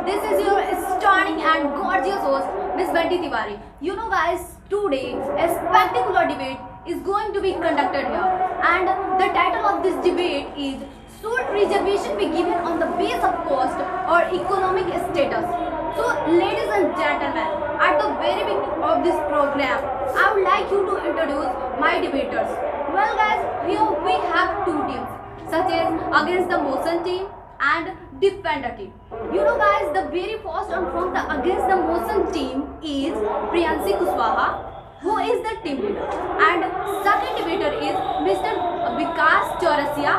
This is your stunning and gorgeous host, Miss Vanti Tiwari. You know, guys, today a spectacular debate is going to be conducted here, and the title of this debate is Should reservation be given on the base of cost or economic status? So, ladies and gentlemen, at the very beginning of this program, I would like you to introduce my debaters. Well, guys, here we have two teams, such as against the motion team and defender team. You know, guys, the very first one from the against the motion team is Priyanshi Kushwaha, who is the team leader, and second debater is Mr. Vikas Chaurasia,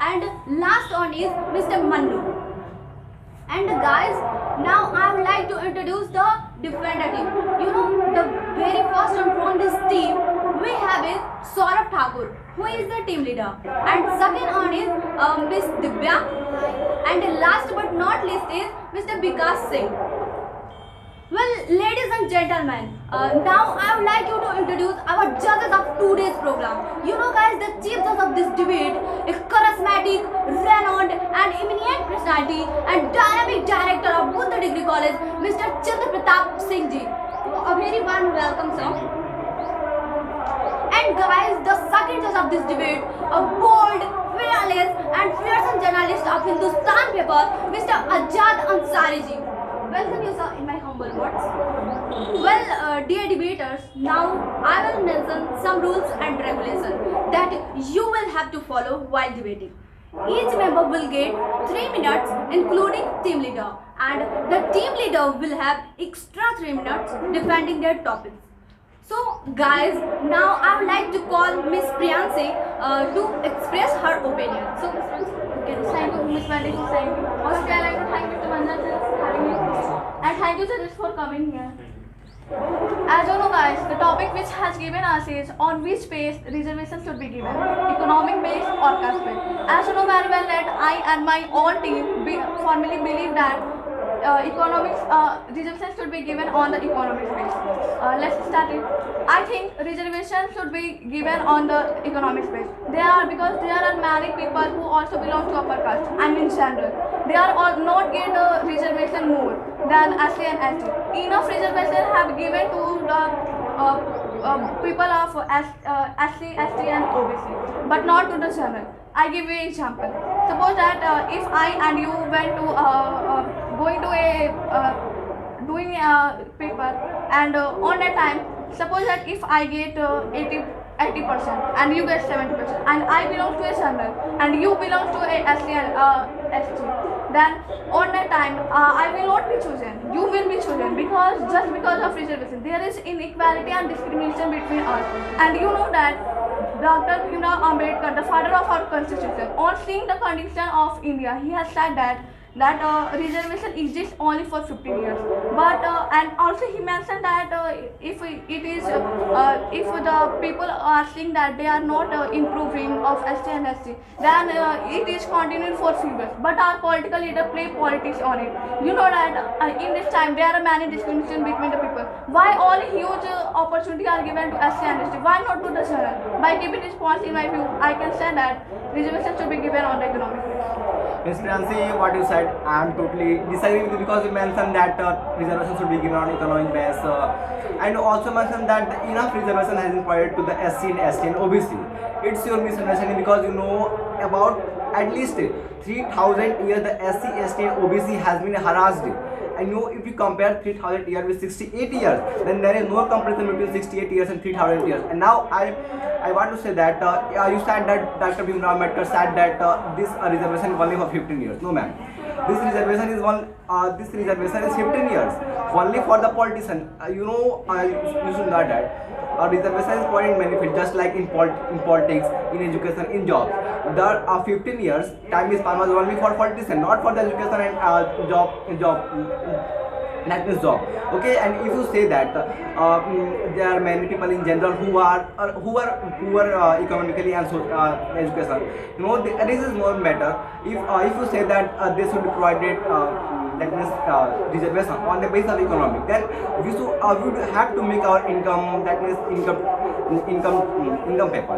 and last one is Mr. Mannu. And guys, now I would like to introduce the defender team. You know, the very first one from this team we have is Saurabh Thakur, who is the team leader, and second one is Miss Divya, and last but not least is Mr. Vikas Singh. Well, ladies and gentlemen, now I would like you to introduce our judges of today's program. You know, guys, the chief judge of this debate is charismatic, renowned and eminent personality and dynamic director of Buddha Degree College, Mr. Chandra Pratap Singh ji. A very warm welcome, sir. And guys, the second judge of this debate, a bold, fearless and fearsome journalist of Hindustan paper, Mr. Ajad Ansari ji. Welcome you, sir, in my humble words. Well, dear debaters, now I will mention some rules and regulations that you will have to follow while debating. Each member will get 3 minutes, including team leader, and the team leader will have extra 3 minutes defending their topics. So, guys, now I would like to call Miss Priyanshi to express her opinion. So, Miss Priyanshi, Thank you, Ms. Vanti. Thank you. Also, I like to thank Mr. Manna for having me. And thank you, judges, for coming here. As you know, guys, the topic which has given us is on which base reservation should be given, economic base or caste base. As you know very well that I and my own team formally believe that economics reservation should be given on the economic base. Let's start it. I think reservation should be given on the economic base. Because there are many people who also belong to upper caste and in general. They are all not get a reservation more than SC and ST. Enough reservation have given to the people of SC, ST and OBC, but not to the general. I give you an example. Suppose that if I and you went to going to a doing a paper, and on that time, suppose that if I get 80% and you get 70%, and I belong to a general and you belong to a SC and ST, then on that time I will not be chosen. You will be chosen because just because of reservation. There is inequality and discrimination between us, and you know that Dr. Bhimrao Ambedkar, the father of our constitution, on seeing the condition of India, he has said that reservation exists only for 15 years. But and also he mentioned that if it is if the people are seeing that they are not improving of ST and SC, then it is continuing for few years. But our political leader play politics on it. You know that in this time there are many discrimination between the people. Why all huge opportunity are given to SC and ST? Why not to the general? By giving response, in my view, I can say that reservation should be given on the economic base. Ms. Priyanshi, what you said, I am totally disagree with you because you mentioned that reservation should be given on economic base, and also mentioned that enough reservation has been provided to the SC and ST and OBC. It's your misunderstanding because you know about at least 3,000 years the SC, ST and OBC has been harassed. And you know, if you compare 3,000 years with 68 years, then there is no comparison between 68 years and 3,000 years. And now I want to say that you said that Dr. Bhimrao Ambedkar said that this reservation is only for 15 years. No, ma'am. This reservation is 15 years only for the politician. You know, you should know that. Reservation is point in benefit, just like in politics, in education, in jobs. The 15 years time is was only for politician, not for the education and job. That is job. Okay, and if you say that there are many people in general who are poor economically and education, you know, this is more better. If you say that they should be provided that means reservation on the basis of economic, then we would have to make our income, that means income paper.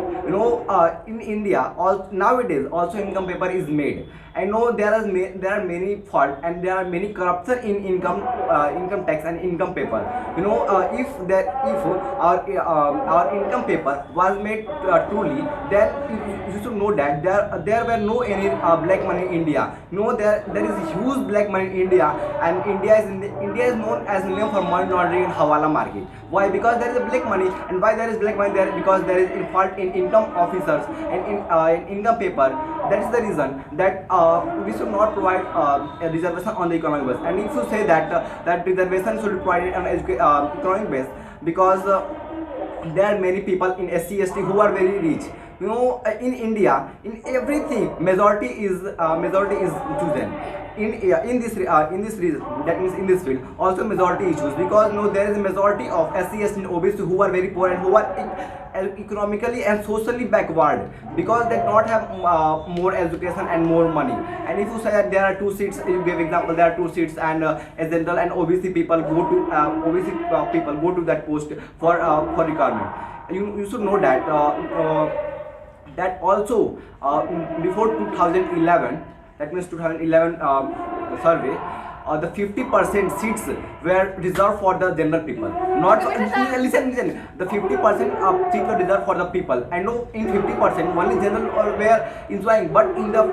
In India, nowadays also income paper is made. I know there are many fault and there are many corruption in income tax and income paper. If our income paper was made truly, then you should know that there were no any black money in India. There is huge black money in India, and India is known as a name for money laundering and hawala market. Why? Because there is a black money. And why there is black money there? Because there is fault in income officers and in income paper. That is the reason that we should not provide a reservation on the economic base. And if you say that that reservation should be provided on economic base, because there are many people in SC ST who are very rich. In India, in everything majority is chosen. In this region, that means in this field, also majority issues, because there is a majority of SC ST and OBC who are very poor and who are economically and socially backward, because they do not have more education and more money. And if you say that there are 2 seats, you give example, there are 2 seats, and a general and OBC people go to that post for requirement. You should know that that also before 2011, that means 2011 survey, the 50% seats were reserved for the general people. Not listen. The 50% seats were reserved for the people. I know in 50% only general were enjoying, but in the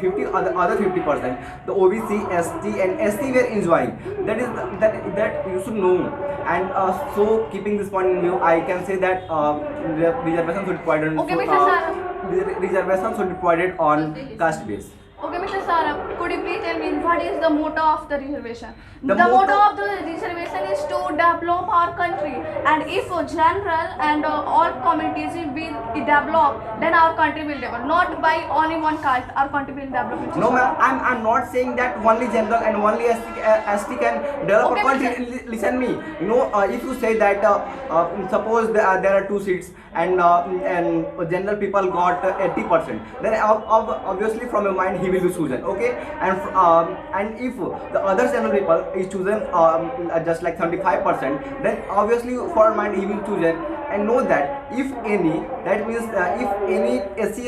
50 other 50%, the OBC, ST and SC were enjoying. That you should know. And so keeping this point in view, I can say that the reservation should be provided. Okay, Mr. Sarab. Reservation should be provided on caste base. Okay, Mr. Sarab, could you please tell me what is the motto of the reservation? The The motto motto- of the reservation is to develop our country, and if general and all communities will be developed, then our country will develop. Not by only one caste, our country will develop. Mr. No, ma'am, Sarab. I'm not saying that only general and only ST can develop Okay, a country. Listen me. If you say that suppose there are 2 seats and general people got 80%, then obviously from your mind he will be chosen. Okay, and if the other general people is chosen just like 75%, then obviously for your mind he will chosen. And know that if any, that means if any SC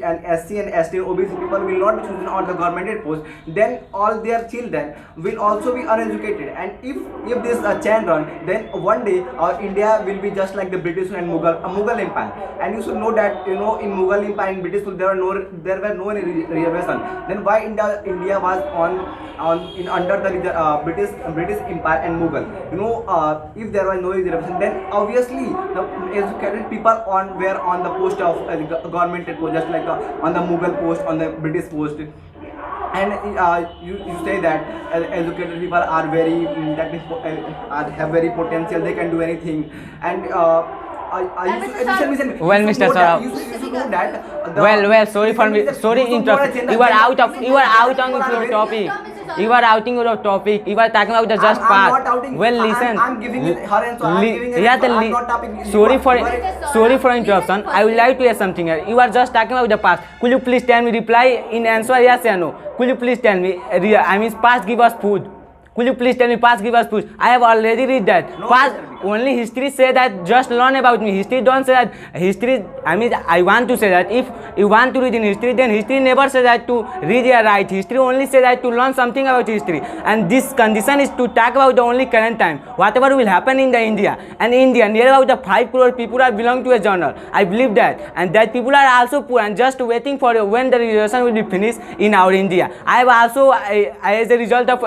and ST and OBC people will not be chosen on the governmented post, then all their children will also be uneducated. And if this chain run, then one day our India will be just like the British and Mughal Empire. And you should know that in Mughal Empire and British there were no any reservation. Then why India was under the British Empire and Mughal? If there was no reservation, then obviously the educated people were on the post of governmented post, just like on the Mughal post, on the British post. And you say that educated people are very have very potential, they can do anything. And listen, Well, Mr. Sarab. you should know that Well, sorry for me. Sorry, interrupt. You are out of your topic. You are outing your topic. You are talking about the just I'm past. not outing. Well, listen. I'm giving it her answer. I'm giving it. Yeah, I'm not topping. sorry for interruption. I would like to hear something here. You are just talking about the past. Could you please tell me, reply in answer yes or no? Could you please tell me? I mean, past give us food. Could you please tell me past give us food? I have already read that. No, Past Mr. only history say that just learn about me. History don't say that. History, I mean, I want to say that if you want to read in history, then history never say that to read or write. History only say that to learn something about history. And this condition is to talk about the only current time. Whatever will happen in the India. And India, near about the 5 crore people are belong to a journal. I believe that. And that people are also poor and just waiting for when the revolution will be finished in our India. I have also, as a result of,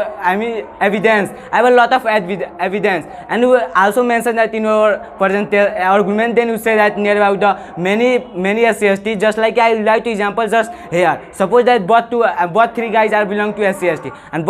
evidence. I have a lot of evidence. And you also mentioned that in your present argument, then you say that near about the many SC/ST, just like I would like to example just here. Suppose that both 3 guys are belong to SC/ST, and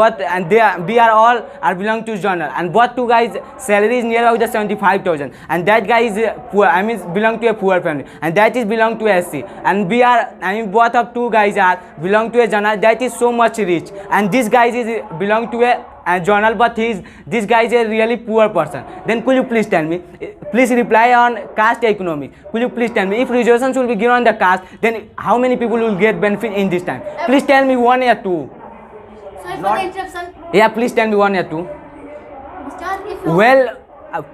we are all are belong to journal, and both 2 guys salary is near about the 75,000, and that guy is poor, belong to a poor family, and that is belong to SC, and we are both of 2 guys are belong to a journal that is so much rich, and this guy is belong to a journal, but this guy is a really poor person. Then could you please tell me, please reply on caste economics. Could you please tell me if reservations will be given on the caste, then how many people will get benefit in this time? Please tell me 1 or 2. Sorry for Not- the interruption. Yeah, please tell me one or two. Mr. If you Well,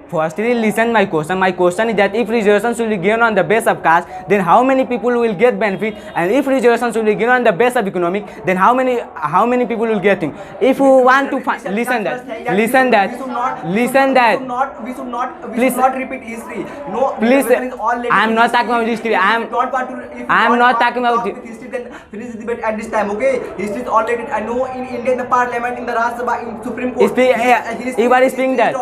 firstly, listen my question. My question is that if reservation should be given on the base of caste, then how many people will get benefit? And if reservation should be given on the base of economic, then how many people will get it? If you want to listen that, we should not Please- repeat history. No, Please, reservation is all I am not talking about history. I am- If you don't want to- if you I am don't not want talking to about talk with history, then finish the debate at this time. Okay, history is already. I know in India, in the parliament, in the Rajya Sabha, in Supreme Court. You are speaking that.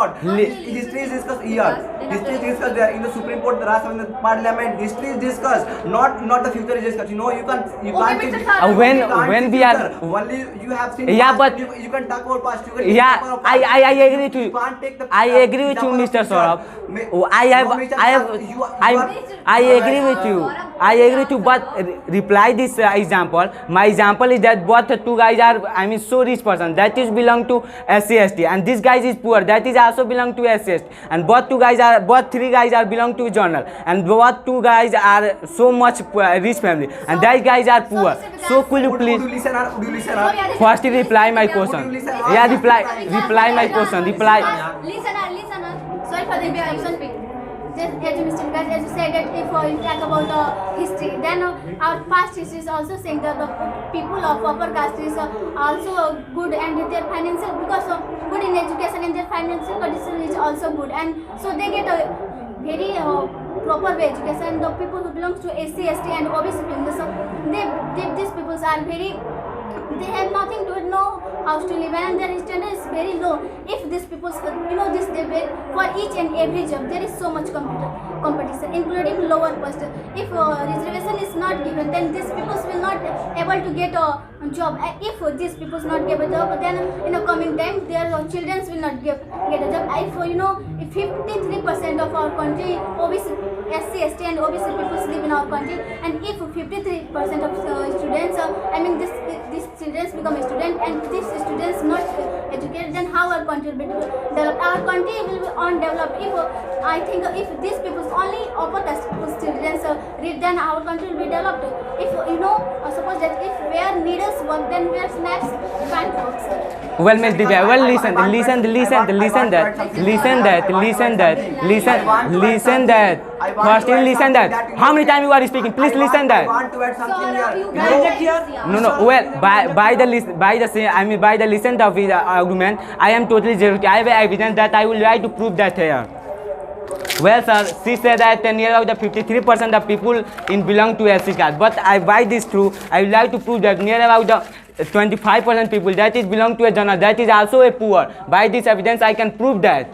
History is discussed here. History is discussed there in the Supreme Court, the Rajya Sabha, in the parliament. History is discussed. Not the future is discussed. You know, you can't. You Okay, can't. Mr. Sir. When you can't when see we are future. Only you have seen. Yeah, past. but- You can talk about past. You can Yeah, talk about past. I agree with you. You can't take the. I agree with you, example of Mr. future. Saurabh. May- Oh, I No, Mr. Saurabh, you are- I agree with you. I agree with you, but reply this example. My example is that both the two guys are, I mean, so rich person. That is belong to SC ST, and this guy is poor. That is also belong to SC ST. And both three guys are belong to journal, and both two guys are so much rich family, and that guys are poor. So could you Would please you listen? Would you listen? first reply my question? Yeah, reply my question. Reply. Listen. Sorry for the interruption. Just as you, Mr. Vikas, as you said that if you talk about history, then our past history is also saying that the people of upper caste is also good and their financial, because of good in education and their financial condition is also good, and so they get a very proper way education. The people who belong to SC, ST and OBC people, so these people are very, they have nothing to know how to live, and their standard is very low. If these people, this debate for each and every job, there is so much competition, including lower post. If reservation is not given, then these people will not able to get a job. If these people not get a job, then in the coming time, their children will not get a job. If 53% of our country OBC, SC, ST and OBC people live in our country, and if 53% of students, these children become a student, and these students not educated, then how our country will be developed? Our country will be undeveloped. I think if these people only upper caste children read, then our country will be developed. If suppose that if where needles work, then where snaps can't work, sir. Well, Miss Divya, well, listen that. Firstly, listen that. How many times you are speaking? Please listen I that. want to add something Saurabh, here. you You guys know, are- No. Well, by the listen of his argument, I am totally zero. I have evidence that I will try to prove that here. Well, sir, she said that near about the 53% of people belong to SC caste. But by this through, I would like to prove that near about the 25% people that is belong to a journal, that is also a poor. By this evidence, I can prove that.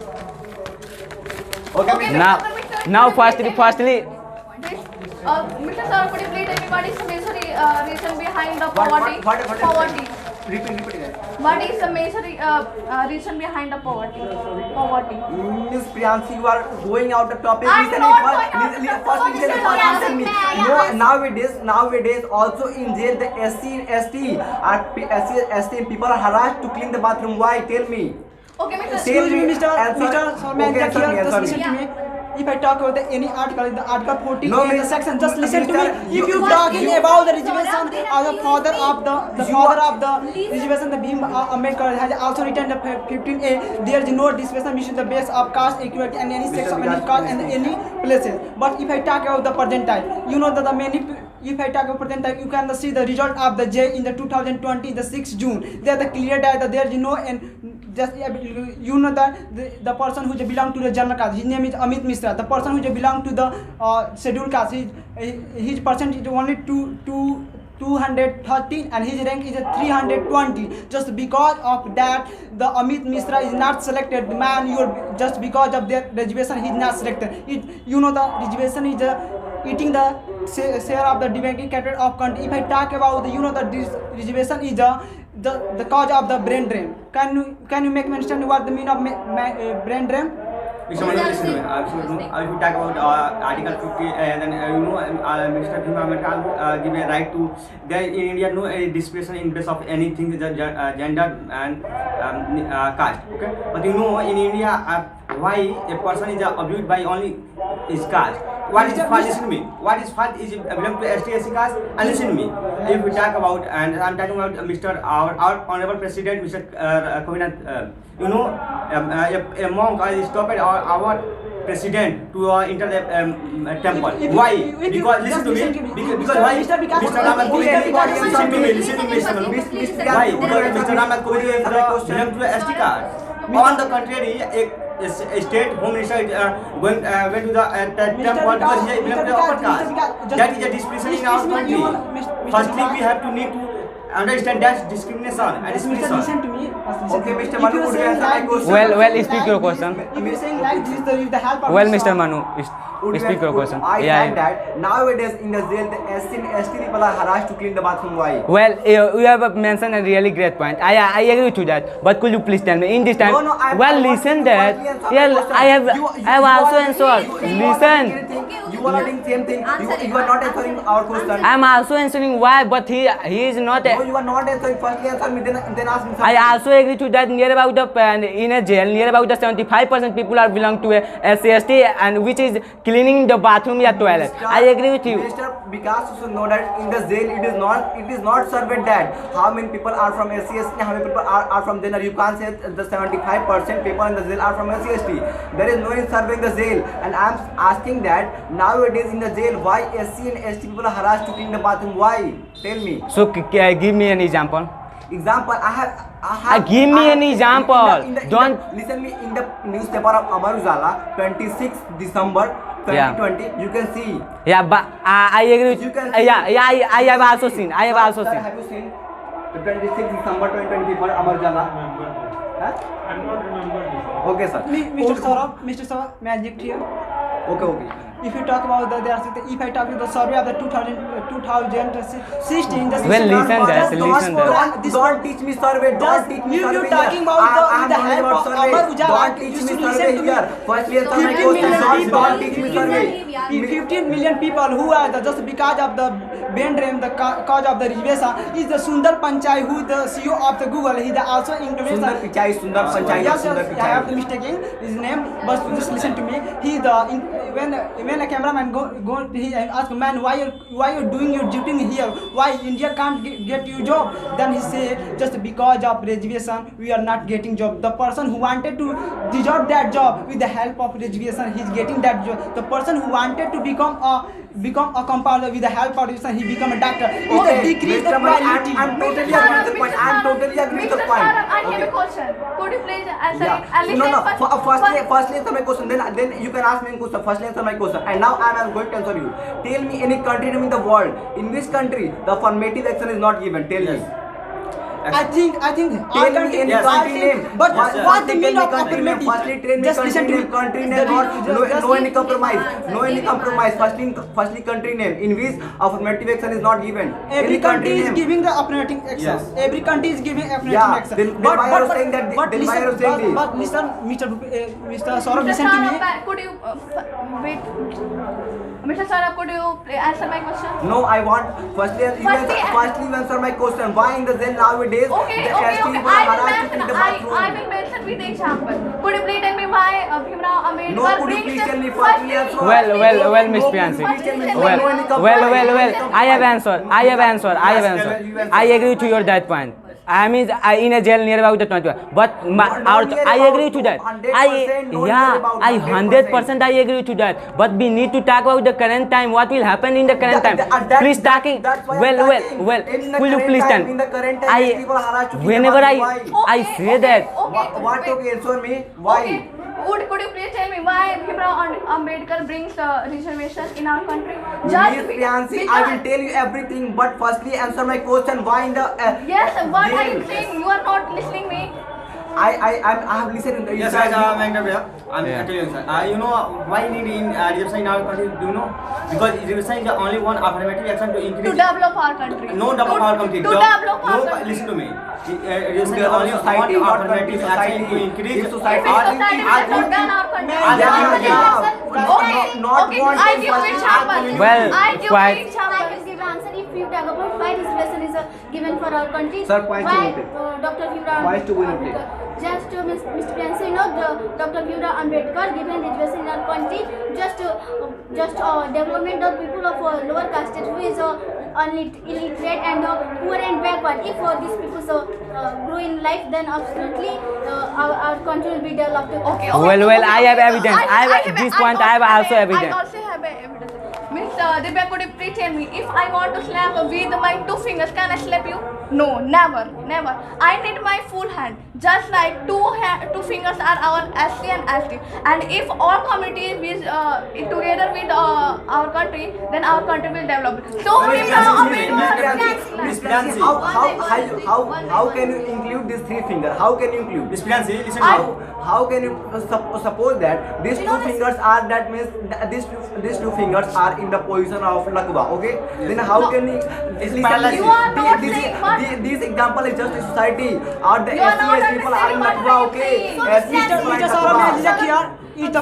okay, Now, firstly, Mr. Sir, could you please tell me what is the major reason behind the what- poverty? Repeat it. What is the major reason behind the poverty? Miss Priyanshi, you are going out the topic. I'm Listen, not first, going out. listen, Listen, me. yeah. No, nowadays, also in jail, the SC, ST people are harassed to clean the bathroom. Why? Tell me. Okay, Mr. Tell me. Mr. Answer. Sarman, Okay, answer me, just answer me. listen to me. If I talk about any article in the Article 40 No, in the Mr. section, just listen to me. Mr. If you you- talking you- about the Saurabh, reservation, there the are father few of the You father are- of the reservation, the Bhim Ambedkar has also written the 15A. There is no reservation which is the base of caste equality and any sex of any caste and any places. But if I talk about the present time, you know that the many. If I talk about present time, you can see the result of the J in the 2020, the 6th June. There the clear that there is no and just you know that the person who belong to the general caste, his name is Amit Mishra. The person who belong to the scheduled caste, his percentage is only 213 and his rank is 320. Just because of that, the Amit Mishra is not selected. Man, just because of their reservation, he is not selected. The reservation is eating the share of the demographic category of country. If I talk about the reservation is the cause of the brain drain. Can you make me understand what the meaning of brain drain? If you talk about Article 50, then Mr. Bhim Ambedkar give a right to there in India no discrimination in base of anything gender and caste. Okay, but in India why a person is abused by only his caste? what is first? Listen to me. What is first is belong to ST caste, and listen to me. If we talk about, and I'm talking about Mr. Our honorable President, Mr. Kovinant, you know, a monk is stopped our president to enter the temple. Why? Because listen to me. Because why? Mr. Ramat Kovind, listen to me, Mr. Manu. Why? Because Mr. Ramat Kovind belong to the ST caste. On the contrary, a state home minister went to the temple because he belongs to the upper caste. That is a discrimination in our country. Firstly, we have to need to understand that discrimination and Mr. discrimination. Listen to me. Okay, Mr. Manu, could you answer my question? Well, speak your question. If you're saying like this, with the help of Well, this, Mr. Manu, speak your question. I Yeah. said that nowadays in the jail, the ST people are harassed to clean the bathroom. Why? Well, you have mentioned a really great point. I agree to that. But could you please tell me in this time? No, I listen want that. you to answer my Yeah, question. I have also are- answered. you are Listen. anything. You are doing same thing. You are not answering our question. I'm also answering why, but he is not. No, you are not answering. Firstly answer me, then ask me something. I also agree to that. Near about the in a jail, near about the 75% people are belong to a SCST, and which is cleaning the bathroom or toilet. I agree with you. Mr. Vikas should know that in the jail it is not served that how many people are from SCST, how many people are from general. You can't say the 75% people in the jail are from SCST. There is no one serving the jail, and I am asking that nowadays in the jail why SC and ST people are harassed to clean the bathroom? Why? Tell me. So give me an example. Example, I have give me an example. Don't listen me in the newspaper of Amar Ujala, 26 December 2020. You can see. Yeah, but I agree with You can I have also seen. I have also Sir, seen. have you seen the 26 December 2020 paper Amar Ujala? Huh? I'm not remember this. Okay, sir. Mr. Saurabh, may I object here? Okay. If you talk about if I talk about the survey of the 2016, the Well, listen that, listen that. Don't teach me survey. Don't teach me survey. You're talking about I the am help about of survey. Amar Ujala. Don't teach You me should survey listen to me. here. Firstly, answer my 15 question. million people. Don't teach me survey. 15 million people who are just because of the band rate, the cause of the reservation is the Sundar Pichai, who the CEO of the Google. He is also information. Sundar Pichai, Sundar Pichai, Yes, Sundar I have Pichai. mistaken his name, but just listen to me. He the when a cameraman go he ask man why you doing your duty here? Why India can't get you job? Then he said just because of reservation we are not getting job. The person who wanted to deserve that job with the help of reservation he is getting that job. The person who wanted to become a compounder with the help of reservation he become a doctor. Okay, It decrease the Mr. Mani, quality. I'm totally agree with the point. I'm totally agree with the point. I have a Okay. question. Could you please answer it? Yeah. And No. listen Firstly answer my question. Then you can ask me a question. Firstly answer my question. And now I am going to answer you. Tell me any country in the world. In which country the affirmative action is not given? Tell me. I think Tell me any country name. But Yes, sir. what the Firstly, meaning tell of me country name. affirmative? Firstly, tell me Just listen to me. country The name. No any give compromise. me answer. No any Give me compromise. answer. Firstly, country name in which affirmative action is not given. Every Any country is name. giving the affirmative action. Yes. Every country is giving affirmative Yeah, action. then why are you saying that- But then why listen, are you saying this? but listen, Mr. Saurabh, Mr. listen to me. Saurabh, could you wait? Mr. Saurabh, could you answer my question? No, I want firstly you answer my question. Why in the jail nowadays Okay. the ST people are harassed to clean the bathroom? I will mention with the example. Could you please tell me why Bhimrao Ambedkar No, could you please tell me firstly answer? Well, Miss Priyansi. Well, I have answered. I agree to your that point. I mean, in a jail near about the 21. But I agree to that. 100% I agree to that. But we need to talk about the current time. What will happen in the current time? Please talking. Well. Will you please tell? Whenever I say that. What okay, answer me? Why? Okay. Could you please tell me why Bhimrao Ambedkar brings reservation in our country? Miss Priyansi, I will tell you everything, but firstly answer my question. Why in the Yes, what are you jail? saying? You are not listening me. I have listened. Yes, sir, I'm Yeah. telling you, sir. You know why we need in reservation in our country? Do you know? Because reservation is the only one affirmative action to increase. To develop our country. No develop our country. To develop our country. Listen to me. Reservation is develop only society, one not affirmative country, action to society. increase. If society- our Society our will not done our country. Yeah. Not Okay, want I to give first example. Well, I give quite- example. I will give an answer if you talk about why reservation is given for our country. Sir, point to why note it. Dr. Bhimrao Point to note it. Ambedkar. Just Mr. Priyansu, you know, Dr. Bhimrao Ambedkar given reservation in our country, just development of people of lower caste who is illiterate and poor and backward. If these people grow in life, then absolutely our country will be developed. Okay. Well, I have evidence. This point I have also evidence. I also have evidence. Means Divya, could you please tell me, if I want to slap with my 2 fingers, can I slap you? No, never. I need my full hand. Just like two fingers are our SC and ST. And if all community is together with our country, then our country will develop. So Miss Priyansi, how can you include these 3 fingers? How can you include? Miss Priyansi, listen to me. How can you suppose that these 2 fingers are, that means these 2 fingers are in the position of lakwa, okay? Then how can you? paralysis. You are not saying what? This example is just a society. Or the You are not SC people are in understanding lakwa, what okay? I'm saying. SC Mr. people are in Saurabh, lakwa. is it clear? It's the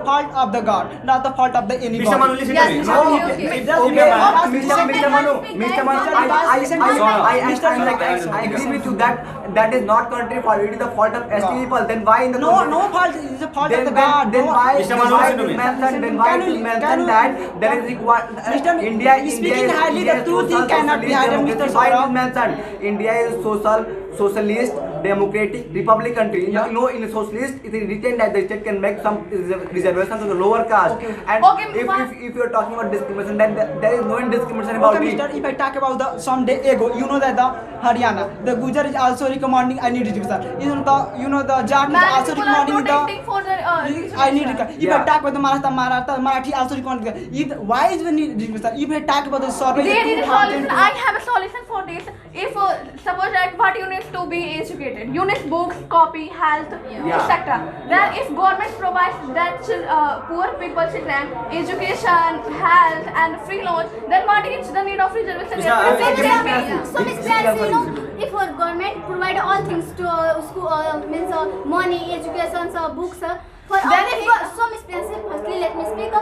fault of the God, not the fault of the any Mr. Manu, God. listen Yes, to me. Mr. No, Okay. Mr. Manu, I agree with you that is not country fault. It is the fault of ST people. Then why in the No fault. It's the fault of the God. Then why Mr. Manu, listen to me. mention that there is required Mr. India speaking is highly, the India is truth social, cannot be hidden, socialist Mr. democracy. Why it is Saurabh? mentioned India is socialist democratic republic country. Yeah. You know, in a socialist it is written that the state can make some reservations to the lower caste. Okay. And Okay, if you are talking about discrimination, then there is no discrimination about Okay, it. Mister, if I talk about the someday ago, you know that the Haryana, the Gujar is also recommending I need reservation. You know the Jat is also recommending the I need reservation. If I talk about the Marathi also recommending. Why is we need reservation? If I talk about the survey, There is a solution. I have a solution for this. If suppose that what you need to be educated, you need books, copy, health, etc. Then if government provides that poor people children education, health, and free loans, then what is the need of reservation? Mr. So Miss Priyansi, you know, if our government provide all things to school, means money, education, books. For all so Miss Priyansi, firstly let me speak.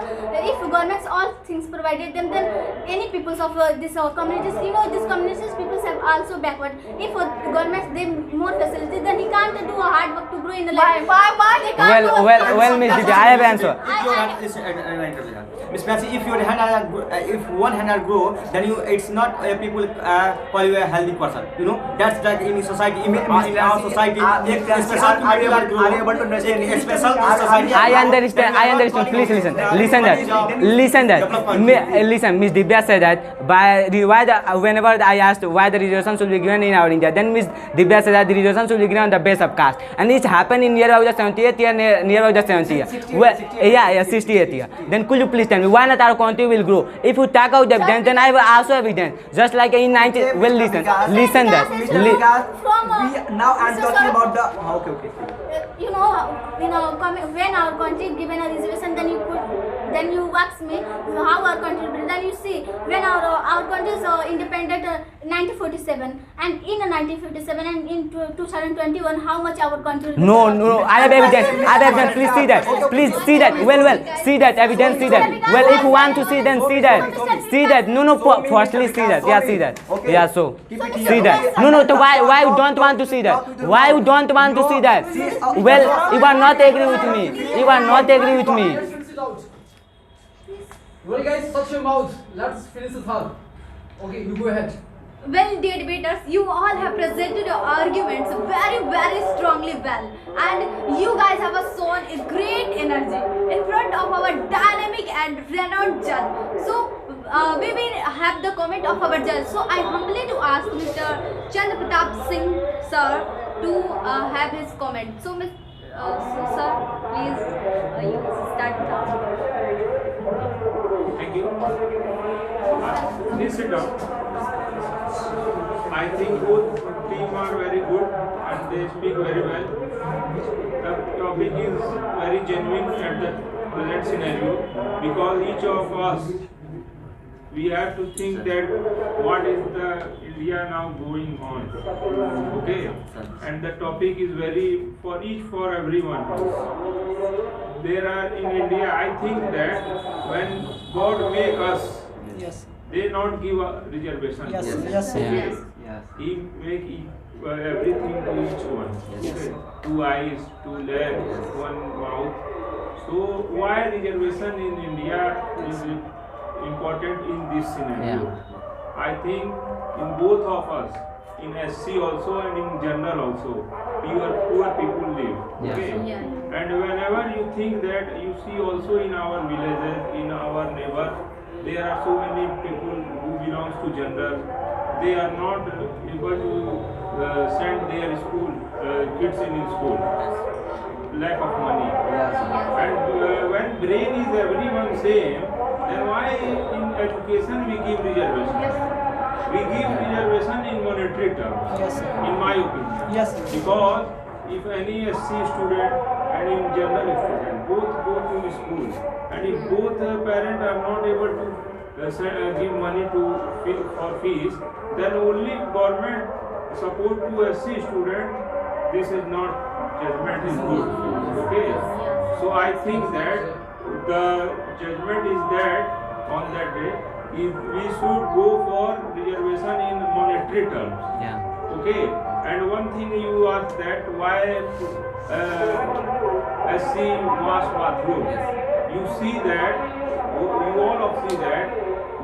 If governments all things provided them, then any peoples of this communities, you know, these communities peoples have also backward. If governments they more facilities, then he can't do a hard work to grow in the life. Why they can't do Well, Miss Divya, I have answer. Miss Priyansi, if your hand if one hand are grow, then it's not people call you a healthy person. You know, that's like in society, in our society, are you able to understand? a special society. I understand. Please listen that. Listen, Miss Divya said that whenever I asked why the reservation should be given in our India, then Miss Divya said that the reservation should be given on the base of caste, and it's happened in near about the 78th year, near about the 70th year. Well, 68th year. Then could you please tell me why not our country will grow? If you talk out evidence, then I have also evidence. Just like in 90. Well, listen that. Now I'm talking about the okay. You know, when our country is given a reservation, then you ask me how our country. Then you see when our country is independent 1947, and in 1957 and in 2021, how much our country. No, I have evidence. Please see that. Well, see that evidence. See that. Well, if you want to see, then see that. No. Firstly, see that. Yeah, see that. Yeah, so see that. No. So why you don't want to see that? Why you don't want to see that? Well, you are not agree with me. Well, guys, shut your mouth. Let's finish the thought. Okay, you go ahead. Well, dear debaters, you all have presented your arguments very, very strongly well, and you guys have shown a great energy in front of our dynamic and renowned judge. So, we will have the comment of our judge. So, I humbly to ask Mr. Chand Pratap Singh, sir, to have his comment. So, sir, please, you start now. Thank you. Please sit down. I think both team are very good and they speak very well. The topic is very genuine at the present scenario because each of us we have to think that what is the India now going on. Okay, and the topic is very for everyone. There are in India, I think that when God make us, Yes. they not give a reservation. Yes. Okay. He make everything each one. Okay? 2 eyes, 2 legs, 1 mouth. So why reservation in India is important in this scenario? I think in both of us, in SC also and in general also, poor people live. Okay? Yeah. And whenever you think that, you see also in our villages, in our neighbor, there are so many people who belongs to general. They are not able to send their kids in school. Lack of money. And when brain is everyone same, then why in education we give reservation? We give reservation in monetary terms, in my opinion. Yes. Because if any SC student and in general student both go to school, and if both parents are not able to give money to for fees, then only government support to SC student. This is not judgment is good. Okay. So I think that the judgment is that on that day, if we should go for reservation in monetary terms. Okay. And one thing you asked that why SC wash bathroom. You see that, you all of see that,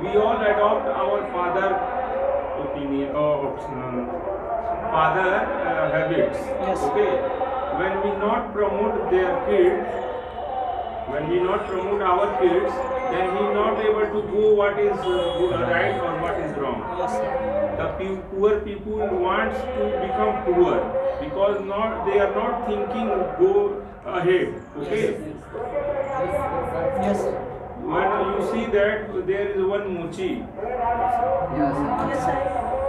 we all adopt our father opinion or father habits. Okay. When we not promote their kids, when we not promote our kids, then we not able to do what is right or what is wrong. The poor people wants to become poor because they are not thinking go ahead. Okay. Yes. When you see that there is one Mochi,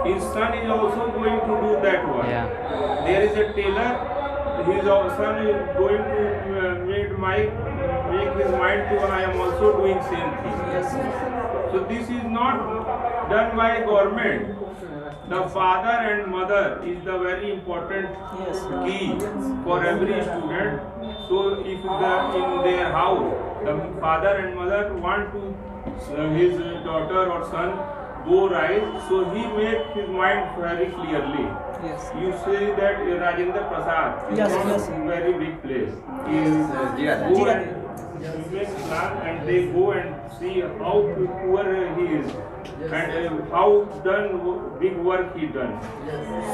his son is also going to do that work. There is a tailor, his son is going to make his mind to I am also doing same thing. So this is not done by government. The father and mother is the very important key for every student. So if in their house the father and mother want to his daughter or son go right, so he make his mind very clearly. You say that Rajendra Prasad is not a very big place. He go and make plan and they go and see how poor he is and how done big work he done.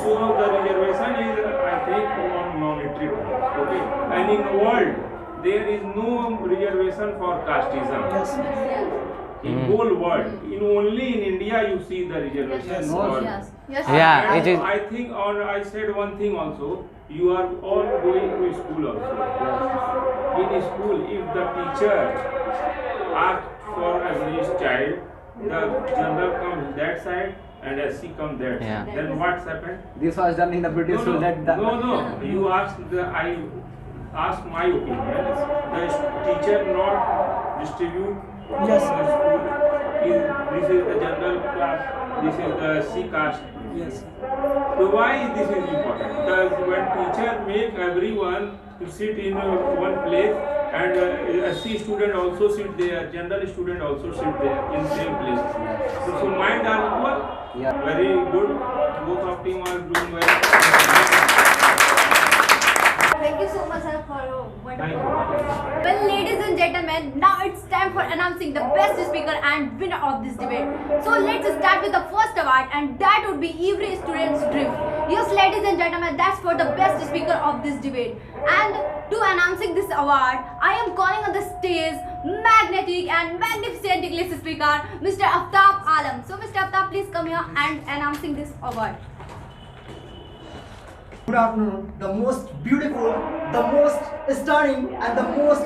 So the reservation is, I think, on monetary terms. Okay, and in world there is no reservation for casteism. In whole world, only in India you see the reservation. It is. I think, or I said one thing also. You are all going to school also. In school, if the teacher asks for every child, the general comes that side and SC comes that side. Then what's happened? This was done in the British rule that No. You ask I ask my opinion. The teacher not distribute. Yes. School. This is the general class. This is the C caste. Yes. So why this is important? Because when teacher make everyone to sit in one place and SC student also sit there, general student also sit there in same place. So mind are equal. Very good. Both of team are doing well. Thank you so much, sir, for your Thank wonderful. you. Well, ladies and gentlemen, now it's time for announcing the best speaker and winner of this debate. So let's start with the first award, and that would be every student's dream. Yes, ladies and gentlemen, that's for the best speaker of this debate. And to announcing this award, I am calling on the stage magnetic and magnificent English speaker, Mr. Aftab Alam. So, Mr. Aftab, please come here and announcing this award. Good afternoon. The most beautiful, the most stunning, and the most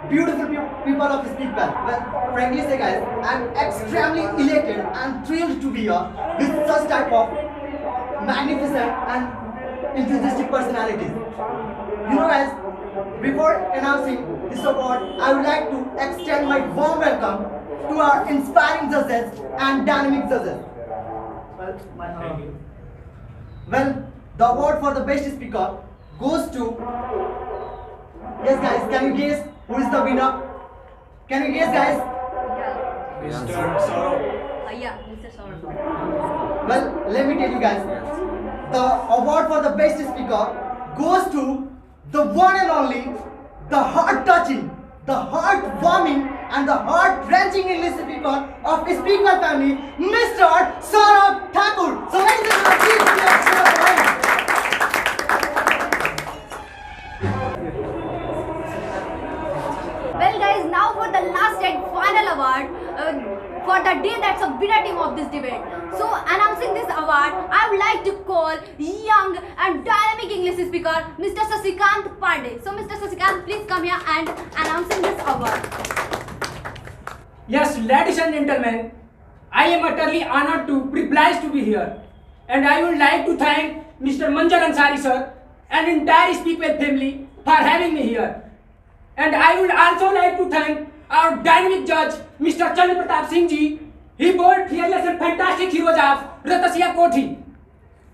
beautiful people of Speakpal. Well, frankly say guys, I'm extremely elated and thrilled to be here with such type of magnificent and enthusiastic personalities. You know guys, before announcing this award, I would like to extend my warm welcome to our inspiring judges and dynamic judges. Well, the award for the best speaker goes to... Yes guys, can you guess who is the winner? Can you guess guys? Yeah, Mr. Saurabh. Well, let me tell you guys. the award for the best speaker goes to the one and only, the heart-touching, the heart-warming, and the heart-wrenching English speaker of Speakwell family, Mr. Saurabh Thakur. So ladies and gentlemen, please give a round of applause. Well guys, now for the last and final award for the day that's a winner team of this debate. So announcing this award, I would like to call young and dynamic English speaker Mr. Sasikant Pandey. So Mr. Sasikant, please come here and announcing this award. Yes, ladies and gentlemen, I am utterly honored to privileged to be here, and I would like to thank Mr. Manjal Ansari sir and entire Speakwell family for having me here. And I would also like to thank our dynamic judge, Mr. Chandra Pratap Singh ji. He bore fearless and fantastic heroes of Ratasiya Kothi,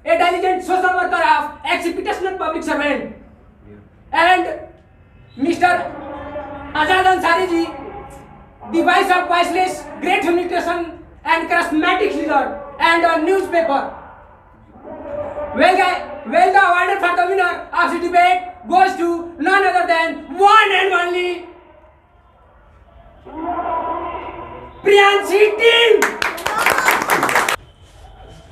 a diligent social worker of exceptional public servant, and Mr. Azad Ansari ji, the voice of voiceless, great communication and charismatic leader and a newspaper. Well, the award for the winner of the debate goes to none other than one and only Priyanshi team.